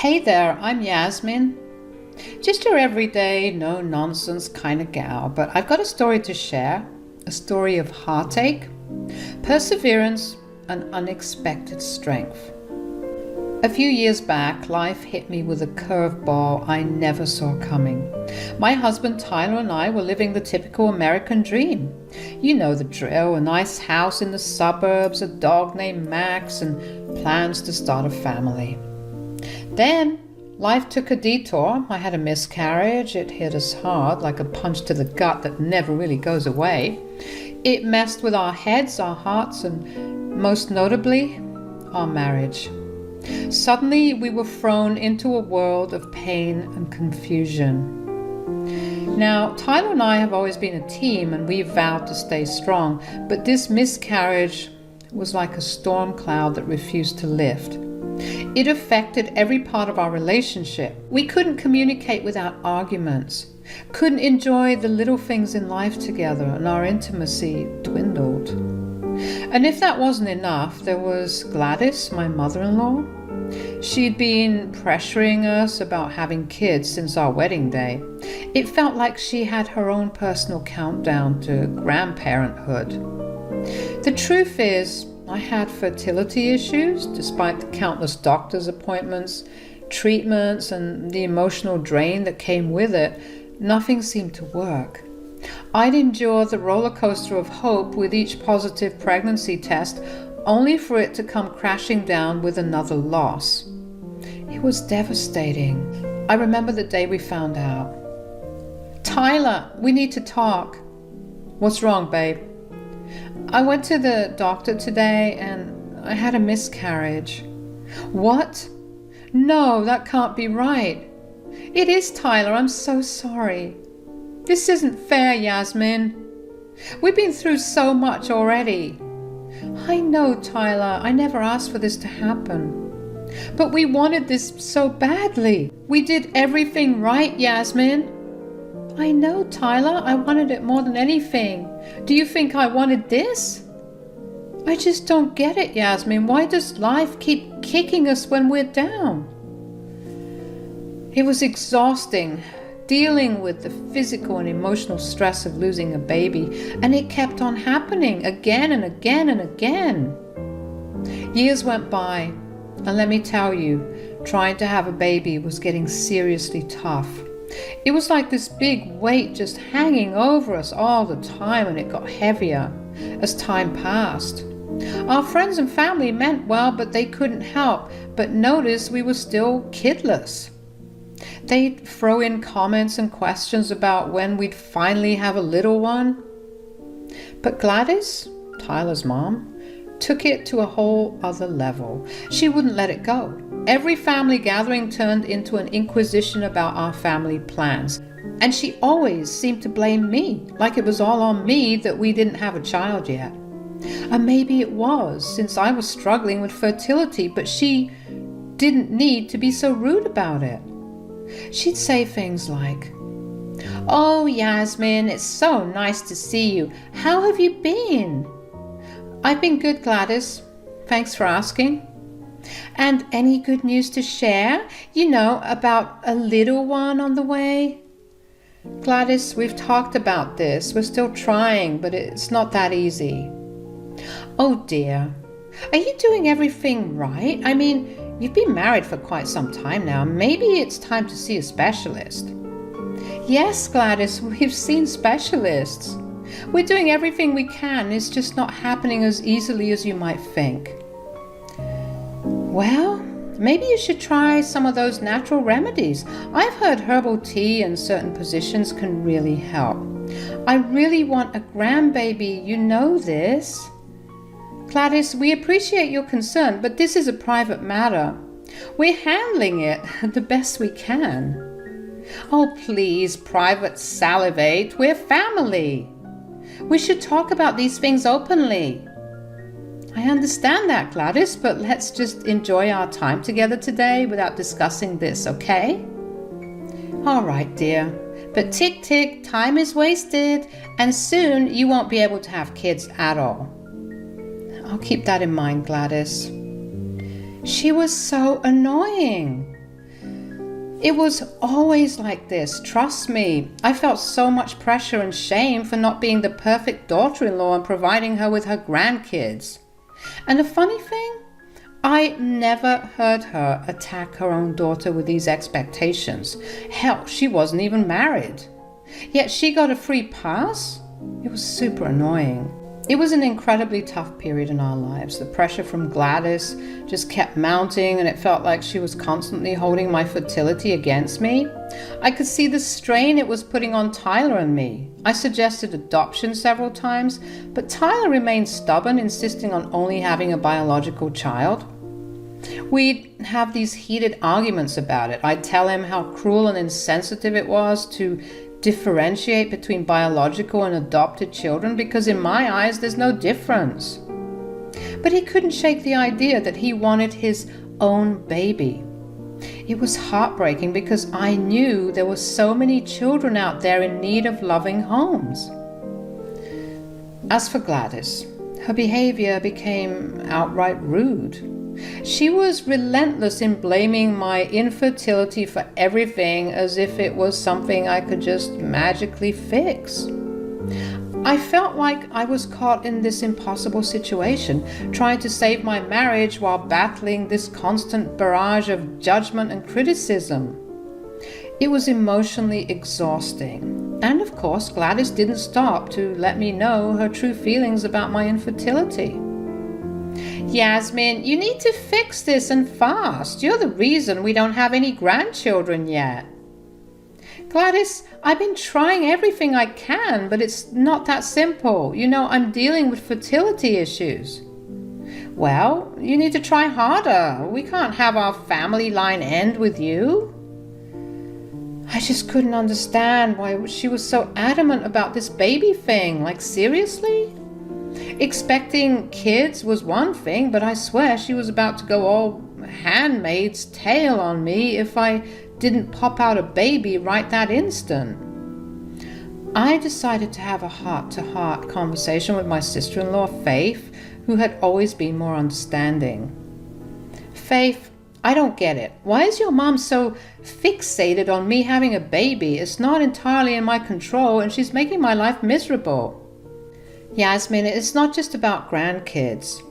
Hey there, I'm Yasmin. Just your everyday, no nonsense kind of gal, but I've got a story to share. A story of heartache, perseverance, and unexpected strength. A few years back, life hit me with a curveball I never saw coming. My husband Tyler and I were living the typical American dream. You know the drill, a nice house in the suburbs, a dog named Max, and plans to start a family. Then life took a detour. I had a miscarriage. It hit us hard, like a punch to the gut that never really goes away. It messed with our heads, our hearts, and most notably, our marriage. Suddenly, we were thrown into a world of pain and confusion. Now, Tyler and I have always been a team, and we vowed to stay strong, but this miscarriage was like a storm cloud that refused to lift. It affected every part of our relationship. We couldn't communicate without arguments, couldn't enjoy the little things in life together, and our intimacy dwindled. And if that wasn't enough, there was Gladys, my mother-in-law. She'd been pressuring us about having kids since our wedding day. It felt like she had her own personal countdown to grandparenthood. The truth is, I had fertility issues, despite the countless doctor's appointments, treatments, and the emotional drain that came with it. Nothing seemed to work. I'd endure the roller coaster of hope with each positive pregnancy test, only for it to come crashing down with another loss. It was devastating. I remember the day we found out. Tyler, we need to talk. What's wrong, babe? I went to the doctor today and I had a miscarriage. What? No, that can't be right. It is, Tyler. I'm so sorry. This isn't fair, Yasmin. We've been through so much already. I know, Tyler. I never asked for this to happen. But we wanted this so badly. We did everything right, Yasmin. I know, Tyler. I wanted it more than anything. Do you think I wanted this? I just don't get it, Yasmin. Why does life keep kicking us when we're down? It was exhausting, dealing with the physical and emotional stress of losing a baby, and it kept on happening again and again and again. Years went by, and let me tell you, trying to have a baby was getting seriously tough. It was like this big weight just hanging over us all the time, and it got heavier as time passed. Our friends and family meant well, but they couldn't help but notice we were still kidless. They'd throw in comments and questions about when we'd finally have a little one. But Gladys, Tyler's mom, took it to a whole other level. She wouldn't let it go. Every family gathering turned into an inquisition about our family plans. And she always seemed to blame me, like it was all on me that we didn't have a child yet. And maybe it was, since I was struggling with fertility, but she didn't need to be so rude about it. She'd say things like, "Oh, Yasmin, it's so nice to see you. How have you been?" "I've been good, Gladys. Thanks for asking." "And any good news to share? You know, about a little one on the way?" "Gladys, we've talked about this. We're still trying, but it's not that easy." "Oh dear. Are you doing everything right? I mean, you've been married for quite some time now. Maybe it's time to see a specialist." "Yes, Gladys, we've seen specialists. We're doing everything we can. It's just not happening as easily as you might think." "Well, maybe you should try some of those natural remedies. I've heard herbal tea and certain positions can really help. I really want a grandbaby. You know this." "Gladys, we appreciate your concern, but this is a private matter. We're handling it the best we can." "Oh, please, private salivate. We're family. We should talk about these things openly." "I understand that, Gladys, but let's just enjoy our time together today without discussing this, okay?" "All right, dear. But tick, tick, time is wasted, and soon you won't be able to have kids at all." "I'll keep that in mind, Gladys." She was so annoying. It was always like this, trust me. I felt so much pressure and shame for not being the perfect daughter-in-law and providing her with her grandkids. And the funny thing, I never heard her attack her own daughter with these expectations. Hell, she wasn't even married. Yet she got a free pass? It was super annoying. It was an incredibly tough period in our lives. The pressure from Gladys just kept mounting, and it felt like she was constantly holding my fertility against me. I could see the strain it was putting on Tyler and me. I suggested adoption several times, but Tyler remained stubborn, insisting on only having a biological child. We'd have these heated arguments about it. I'd tell him how cruel and insensitive it was to differentiate between biological and adopted children, because in my eyes there's no difference. But he couldn't shake the idea that he wanted his own baby. It was heartbreaking because I knew there were so many children out there in need of loving homes. As for Gladys, her behavior became outright rude. She was relentless in blaming my infertility for everything, as if it was something I could just magically fix. I felt like I was caught in this impossible situation, trying to save my marriage while battling this constant barrage of judgment and criticism. It was emotionally exhausting. And of course, Gladys didn't stop to let me know her true feelings about my infertility. Yasmin, you need to fix this, and fast. You're the reason we don't have any grandchildren yet. Gladys, I've been trying everything I can, but it's not that simple. You know, I'm dealing with fertility issues. Well, you need to try harder. We can't have our family line end with you. I just couldn't understand why she was so adamant about this baby thing. Like, seriously? Expecting kids was one thing, but I swear she was about to go all Handmaid's Tale on me if I didn't pop out a baby right that instant. I decided to have a heart-to-heart conversation with my sister-in-law, Faith, who had always been more understanding. Faith, I don't get it. Why is your mom so fixated on me having a baby? It's not entirely in my control, and she's making my life miserable. Yasmin, it's not just about grandkids.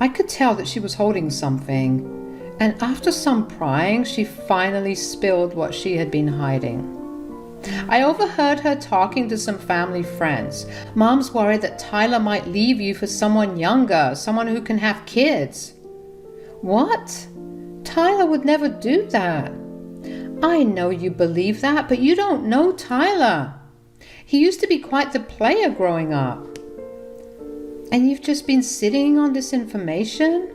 I could tell that she was holding something, and after some prying, she finally spilled what she had been hiding. I overheard her talking to some family friends. Mom's worried that Tyler might leave you for someone younger, someone who can have kids. What? Tyler would never do that. I know you believe that, but you don't know Tyler. He used to be quite the player growing up. And you've just been sitting on this information?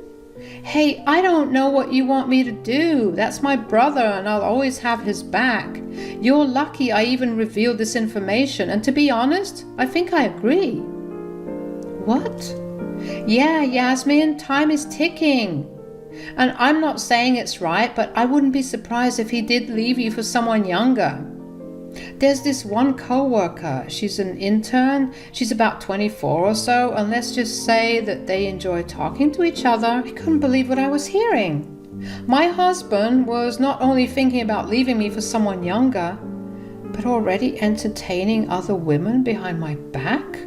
Hey, I don't know what you want me to do. That's my brother, and I'll always have his back. You're lucky I even revealed this information, and to be honest, I think I agree. What? Yeah, Yasmin, time is ticking. And I'm not saying it's right, but I wouldn't be surprised if he did leave you for someone younger. There's this one co-worker. She's an intern. She's about 24 or so, and let's just say that they enjoy talking to each other. I couldn't believe what I was hearing. My husband was not only thinking about leaving me for someone younger, but already entertaining other women behind my back.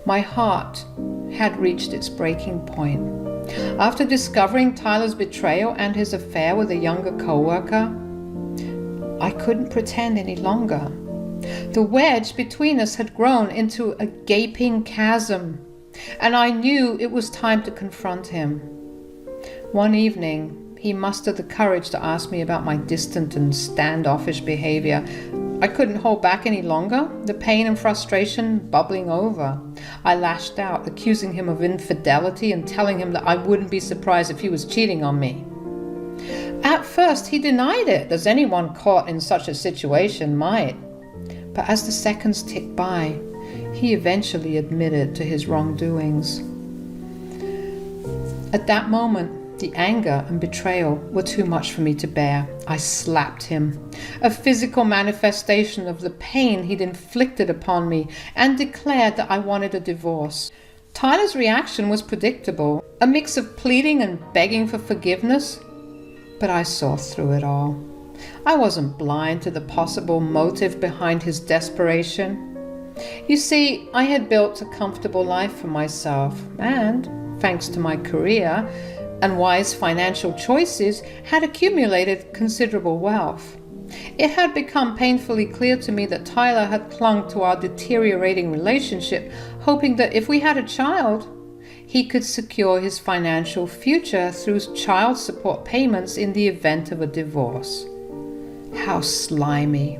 My heart had reached its breaking point. After discovering Tyler's betrayal and his affair with a younger co-worker, I couldn't pretend any longer. The wedge between us had grown into a gaping chasm, and I knew it was time to confront him. One evening, he mustered the courage to ask me about my distant and standoffish behavior. I couldn't hold back any longer, the pain and frustration bubbling over. I lashed out, accusing him of infidelity and telling him that I wouldn't be surprised if he was cheating on me. At first, he denied it, as anyone caught in such a situation might. But as the seconds ticked by, he eventually admitted to his wrongdoings. At that moment, the anger and betrayal were too much for me to bear. I slapped him, a physical manifestation of the pain he'd inflicted upon me, and declared that I wanted a divorce. Tyler's reaction was predictable, a mix of pleading and begging for forgiveness. But I saw through it all. I wasn't blind to the possible motive behind his desperation. You see, I had built a comfortable life for myself and, thanks to my career and wise financial choices, had accumulated considerable wealth. It had become painfully clear to me that Tyler had clung to our deteriorating relationship, hoping that if we had a child, he could secure his financial future through child support payments in the event of a divorce. How slimy.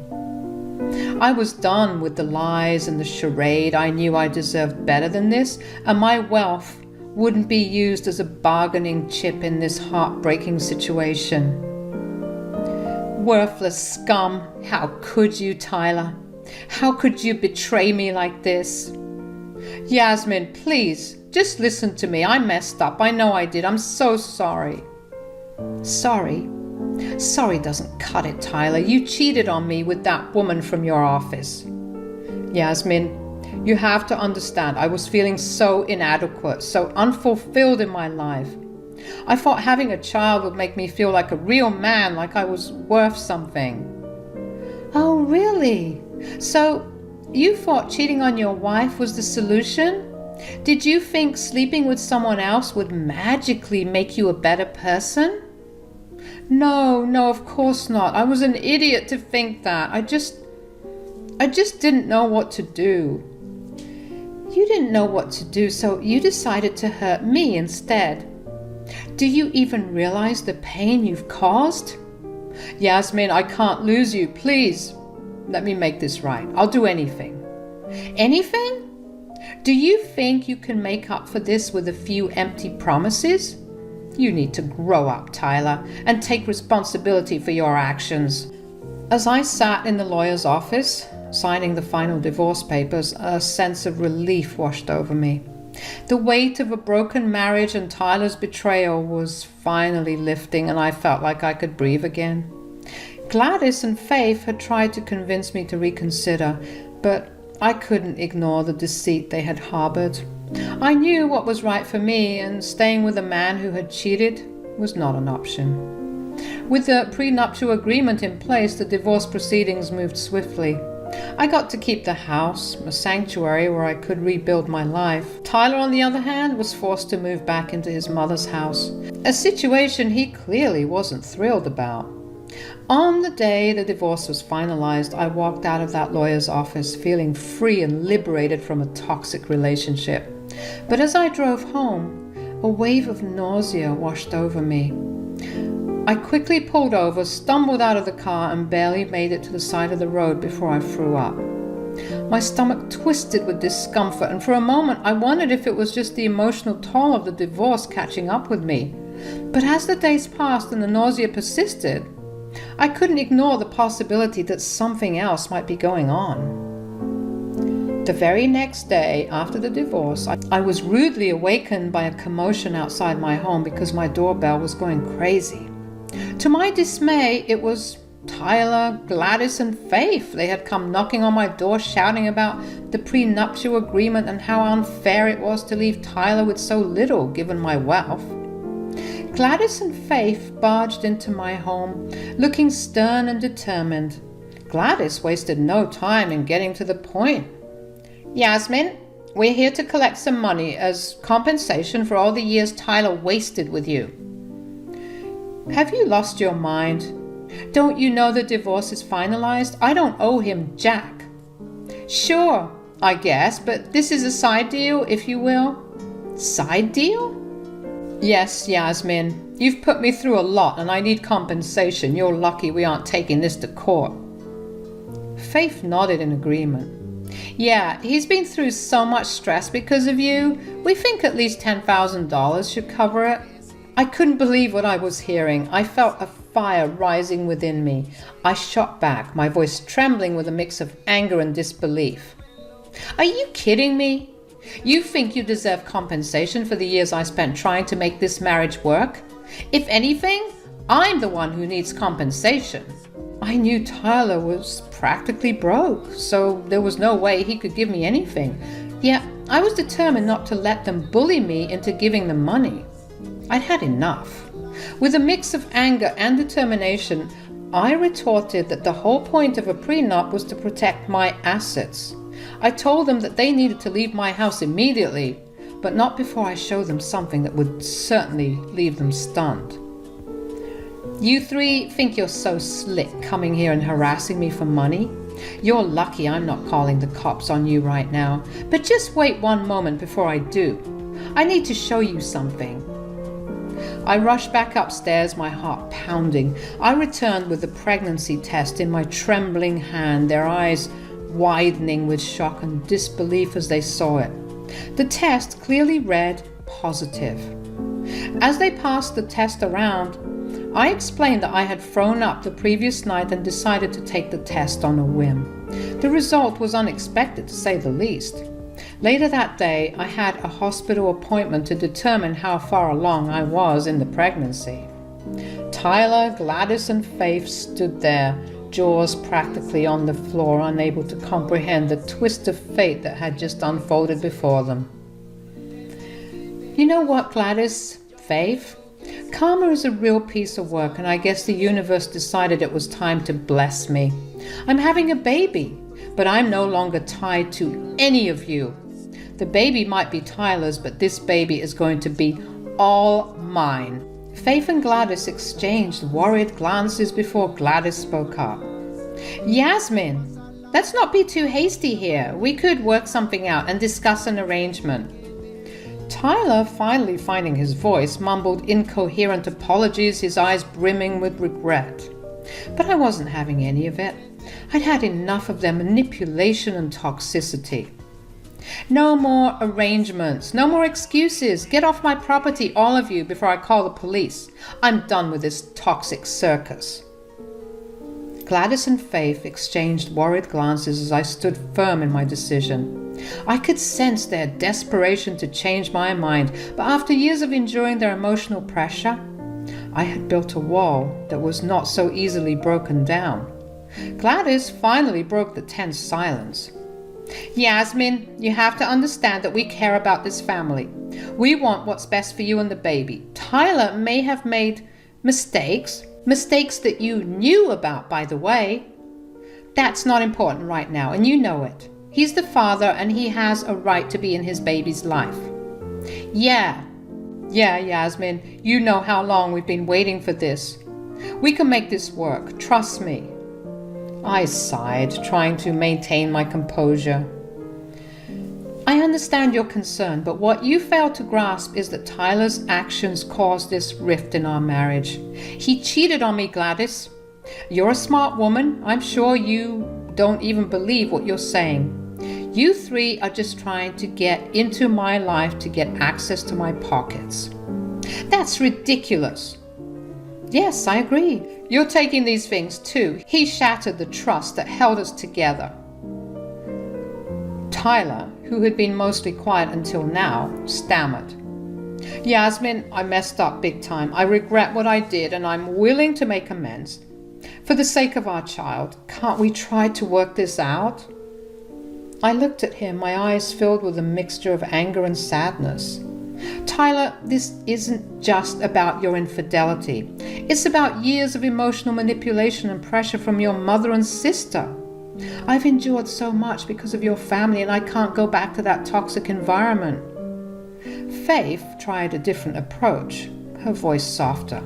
I was done with the lies and the charade. I knew I deserved better than this, and my wealth wouldn't be used as a bargaining chip in this heartbreaking situation. Worthless scum. How could you, Tyler? How could you betray me like this? Yasmin, please, just listen to me. I messed up. I know I did. I'm so sorry. Sorry? Sorry doesn't cut it, Tyler. You cheated on me with that woman from your office. Yasmin, you have to understand, I was feeling so inadequate, so unfulfilled in my life. I thought having a child would make me feel like a real man, like I was worth something. Oh, really? So you thought cheating on your wife was the solution? Did you think sleeping with someone else would magically make you a better person? No, of course not. I was an idiot to think that. I just didn't know what to do. You didn't know what to do, so you decided to hurt me instead. Do you even realize the pain you've caused? Yasmin, I can't lose you. Please, let me make this right. I'll do anything. Anything? Do you think you can make up for this with a few empty promises? You need to grow up, Tyler, and take responsibility for your actions. As I sat in the lawyer's office, signing the final divorce papers, a sense of relief washed over me. The weight of a broken marriage and Tyler's betrayal was finally lifting, and I felt like I could breathe again. Gladys and Faith had tried to convince me to reconsider, but I couldn't ignore the deceit they had harbored. I knew what was right for me, and staying with a man who had cheated was not an option. With the prenuptial agreement in place, the divorce proceedings moved swiftly. I got to keep the house, a sanctuary where I could rebuild my life. Tyler, on the other hand, was forced to move back into his mother's house, a situation he clearly wasn't thrilled about. On the day the divorce was finalized, I walked out of that lawyer's office feeling free and liberated from a toxic relationship. But as I drove home, a wave of nausea washed over me. I quickly pulled over, stumbled out of the car, and barely made it to the side of the road before I threw up. My stomach twisted with discomfort, and for a moment I wondered if it was just the emotional toll of the divorce catching up with me. But as the days passed and the nausea persisted, I couldn't ignore the possibility that something else might be going on. The very next day after the divorce, I was rudely awakened by a commotion outside my home because my doorbell was going crazy. To my dismay, it was Tyler, Gladys, and Faith. They had come knocking on my door shouting about the prenuptial agreement and how unfair it was to leave Tyler with so little given my wealth. Gladys and Faith barged into my home, looking stern and determined. Gladys wasted no time in getting to the point. Yasmin, we're here to collect some money as compensation for all the years Tyler wasted with you. Have you lost your mind? Don't you know the divorce is finalized? I don't owe him jack. Sure, I guess, but this is a side deal, if you will. Side deal? Yes, Yasmin. You've put me through a lot and I need compensation. You're lucky we aren't taking this to court. Faith nodded in agreement. Yeah, he's been through so much stress because of you. We think at least $10,000 should cover it. I couldn't believe what I was hearing. I felt a fire rising within me. I shot back, my voice trembling with a mix of anger and disbelief. Are you kidding me? You think you deserve compensation for the years I spent trying to make this marriage work? If anything, I'm the one who needs compensation. I knew Tyler was practically broke, so there was no way he could give me anything. Yet I was determined not to let them bully me into giving them money. I'd had enough. With a mix of anger and determination, I retorted that the whole point of a prenup was to protect my assets. I told them that they needed to leave my house immediately, but not before I showed them something that would certainly leave them stunned. You three think you're so slick coming here and harassing me for money? You're lucky I'm not calling the cops on you right now, but just wait one moment before I do. I need to show you something. I rushed back upstairs, my heart pounding. I returned with the pregnancy test in my trembling hand, their eyes widening with shock and disbelief as they saw it. The test clearly read positive. As they passed the test around, I explained that I had thrown up the previous night and decided to take the test on a whim. The result was unexpected, to say the least. Later that day, I had a hospital appointment to determine how far along I was in the pregnancy. Tyler, Gladys, and Faith stood there, jaws practically on the floor, unable to comprehend the twist of fate that had just unfolded before them. You know what, Gladys, Faith? Karma is a real piece of work, and I guess the universe decided it was time to bless me. I'm having a baby, but I'm no longer tied to any of you. The baby might be Tyler's, but this baby is going to be all mine. Faith and Gladys exchanged worried glances before Gladys spoke up. Yasmin, let's not be too hasty here. We could work something out and discuss an arrangement. Tyler, finally finding his voice, mumbled incoherent apologies, his eyes brimming with regret. But I wasn't having any of it. I'd had enough of their manipulation and toxicity. No more arrangements, no more excuses. Get off my property, all of you, before I call the police. I'm done with this toxic circus. Gladys and Faith exchanged worried glances as I stood firm in my decision. I could sense their desperation to change my mind, but after years of enduring their emotional pressure, I had built a wall that was not so easily broken down. Gladys finally broke the tense silence. Yasmin, you have to understand that we care about this family. We want what's best for you and the baby. Tyler may have made mistakes that you knew about, by the way. That's not important right now, and you know it. He's the father, and he has a right to be in his baby's life. Yeah, Yasmin, you know how long we've been waiting for this. We can make this work, trust me. I sighed, trying to maintain my composure. I understand your concern, but what you fail to grasp is that Tyler's actions caused this rift in our marriage. He cheated on me, Gladys. You're a smart woman. I'm sure you don't even believe what you're saying. You three are just trying to get into my life to get access to my pockets. That's ridiculous. Yes, I agree. You're taking these things too. He shattered the trust that held us together. Tyler, who had been mostly quiet until now, stammered. Yasmin, I messed up big time. I regret what I did, and I'm willing to make amends. For the sake of our child, can't we try to work this out? I looked at him, my eyes filled with a mixture of anger and sadness. Tyler, this isn't just about your infidelity. It's about years of emotional manipulation and pressure from your mother and sister. I've endured so much because of your family, and I can't go back to that toxic environment. Faith tried a different approach, her voice softer.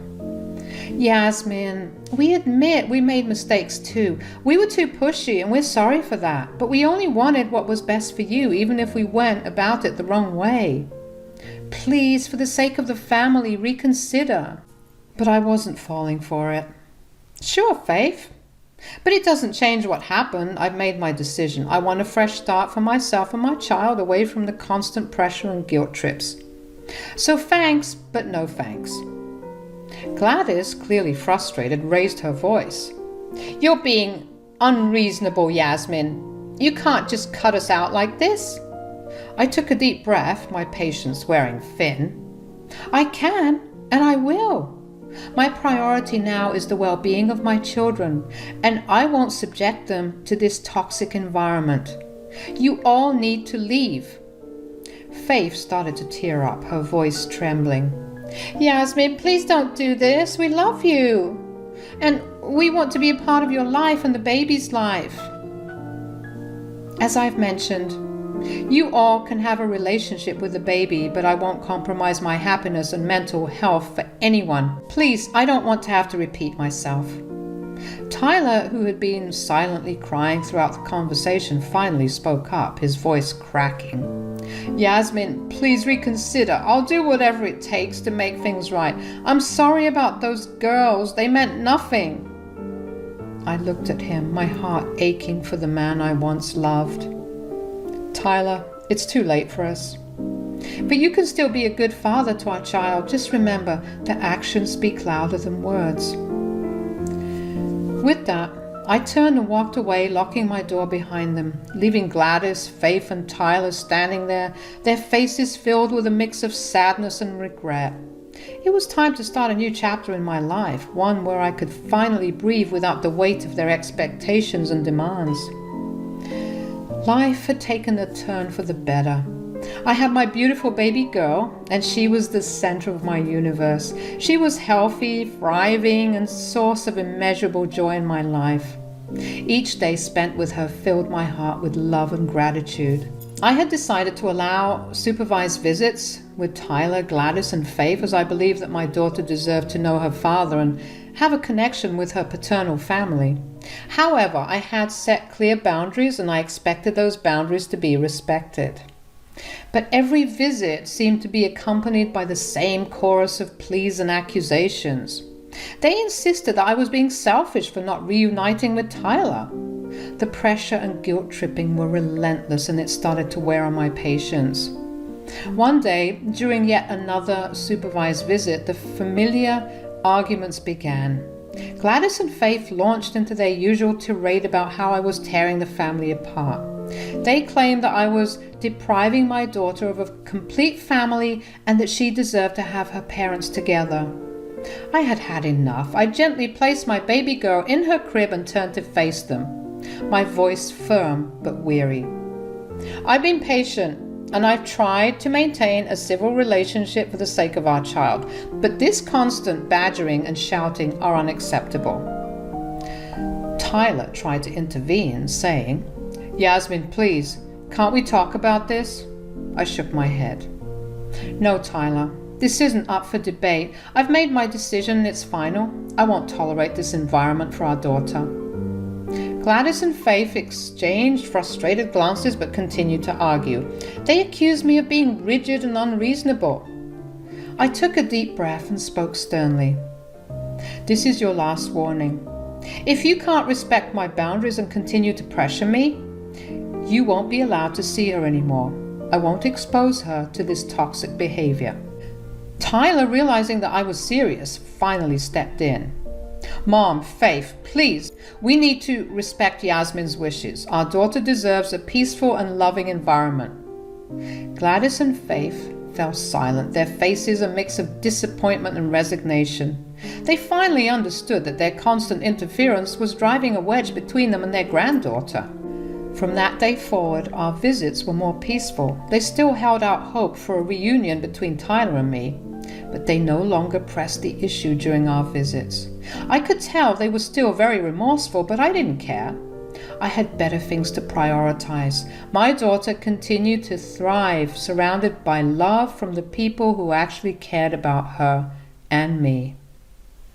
Yasmin, we admit we made mistakes too. We were too pushy, and we're sorry for that. But we only wanted what was best for you, even if we went about it the wrong way. Please, for the sake of the family, reconsider. But I wasn't falling for it. Sure, Faith. But it doesn't change what happened. I've made my decision. I want a fresh start for myself and my child, away from the constant pressure and guilt trips. So thanks, but no thanks. Gladys, clearly frustrated, raised her voice. You're being unreasonable, Yasmin. You can't just cut us out like this. I took a deep breath, my patience wearing thin. I can, and I will. My priority now is the well-being of my children, and I won't subject them to this toxic environment. You all need to leave. Faith started to tear up, her voice trembling. Yasmin, please don't do this. We love you. And we want to be a part of your life and the baby's life. As I've mentioned, you all can have a relationship with the baby, but I won't compromise my happiness and mental health for anyone. Please, I don't want to have to repeat myself. Tyler, who had been silently crying throughout the conversation, finally spoke up, his voice cracking. Yasmin, please reconsider. I'll do whatever it takes to make things right. I'm sorry about those girls. They meant nothing. I looked at him, my heart aching for the man I once loved. Tyler, it's too late for us. But you can still be a good father to our child. Just remember that actions speak louder than words. With that, I turned and walked away, locking my door behind them, leaving Gladys, Faith, and Tyler standing there, their faces filled with a mix of sadness and regret. It was time to start a new chapter in my life, one where I could finally breathe without the weight of their expectations and demands. Life had taken a turn for the better. I had my beautiful baby girl, and she was the center of my universe. She was healthy, thriving, and source of immeasurable joy in my life. Each day spent with her filled my heart with love and gratitude. I had decided to allow supervised visits with Tyler, Gladys, and Faith, as I believed that my daughter deserved to know her father and have a connection with her paternal family. However, I had set clear boundaries, and I expected those boundaries to be respected. But every visit seemed to be accompanied by the same chorus of pleas and accusations. They insisted that I was being selfish for not reuniting with Tyler. The pressure and guilt tripping were relentless, and it started to wear on my patience. One day, during yet another supervised visit, the familiar arguments began. Gladys and Faith launched into their usual tirade about how I was tearing the family apart. They claimed that I was depriving my daughter of a complete family and that she deserved to have her parents together. I had had enough. I gently placed my baby girl in her crib and turned to face them, my voice firm but weary. I've been patient, and I've tried to maintain a civil relationship for the sake of our child, but this constant badgering and shouting are unacceptable. Tyler tried to intervene, saying, Yasmin, please, can't we talk about this? I shook my head. No, Tyler, this isn't up for debate. I've made my decision and it's final. I won't tolerate this environment for our daughter. Gladys and Faith exchanged frustrated glances but continued to argue. They accused me of being rigid and unreasonable. I took a deep breath and spoke sternly. This is your last warning. If you can't respect my boundaries and continue to pressure me, you won't be allowed to see her anymore. I won't expose her to this toxic behavior. Tyler, realizing that I was serious, finally stepped in. Mom, Faith, please, we need to respect Yasmin's wishes. Our daughter deserves a peaceful and loving environment. Gladys and Faith fell silent, their faces a mix of disappointment and resignation. They finally understood that their constant interference was driving a wedge between them and their granddaughter. From that day forward, our visits were more peaceful. They still held out hope for a reunion between Tyler and me, but they no longer pressed the issue during our visits. I could tell they were still very remorseful, but I didn't care. I had better things to prioritize. My daughter continued to thrive, surrounded by love from the people who actually cared about her and me.